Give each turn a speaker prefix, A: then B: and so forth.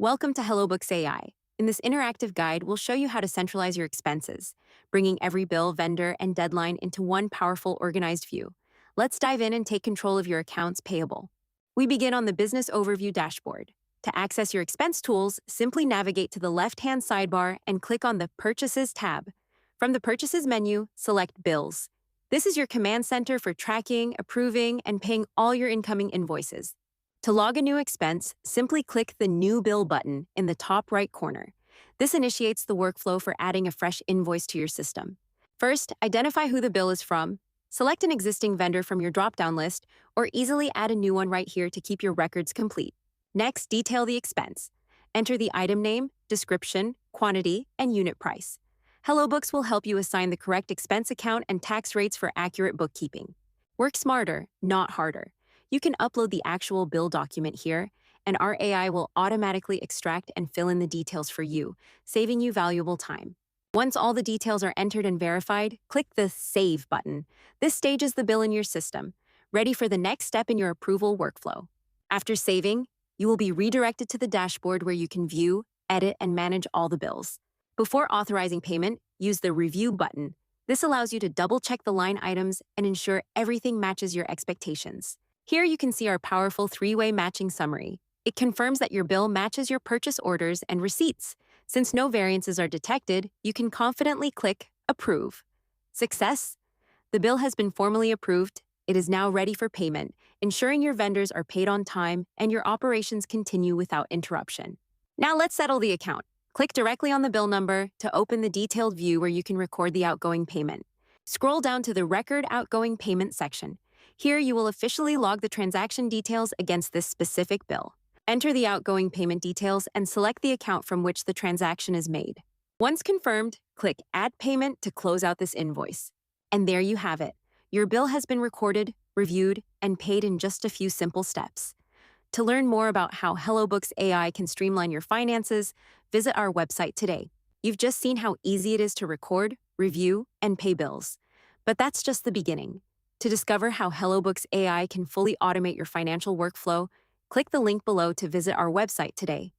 A: Welcome to HelloBooks AI. In this interactive guide, we'll show you how to centralize your expenses, bringing every bill, vendor, and deadline into one powerful, organized view. Let's dive in and take control of your accounts payable. We begin on the Business Overview dashboard. To access your expense tools, simply navigate to the left-hand sidebar and click on the Purchases tab. From the Purchases menu, select Bills. This is your command center for tracking, approving, and paying all your incoming invoices. To log a new expense, simply click the New Bill button in the top right corner. This initiates the workflow for adding a fresh invoice to your system. First, identify who the bill is from, select an existing vendor from your drop-down list, or easily add a new one right here to keep your records complete. Next, detail the expense. Enter the item name, description, quantity, and unit price. HelloBooks will help you assign the correct expense account and tax rates for accurate bookkeeping. Work smarter, not harder. You can upload the actual bill document here, and our AI will automatically extract and fill in the details for you, saving you valuable time. Once all the details are entered and verified, click the Save button. This stages the bill in your system, ready for the next step in your approval workflow. After saving, you will be redirected to the dashboard where you can view, edit, and manage all the bills. Before authorizing payment, use the Review button. This allows you to double-check the line items and ensure everything matches your expectations. Here you can see our powerful three-way matching summary. It confirms that your bill matches your purchase orders and receipts. Since no variances are detected, you can confidently click Approve. Success! The bill has been formally approved. It is now ready for payment, ensuring your vendors are paid on time and your operations continue without interruption. Now let's settle the account. Click directly on the bill number to open the detailed view where you can record the outgoing payment. Scroll down to the Record Outgoing Payment section. Here you will officially log the transaction details against this specific bill. Enter the outgoing payment details and select the account from which the transaction is made. Once confirmed, click Add Payment to close out this invoice. And there you have it. Your bill has been recorded, reviewed, and paid in just a few simple steps. To learn more about how HelloBooks AI can streamline your finances, visit our website today. You've just seen how easy it is to record, review, and pay bills. But that's just the beginning. To discover how HelloBooks AI can fully automate your financial workflow, click the link below to visit our website today.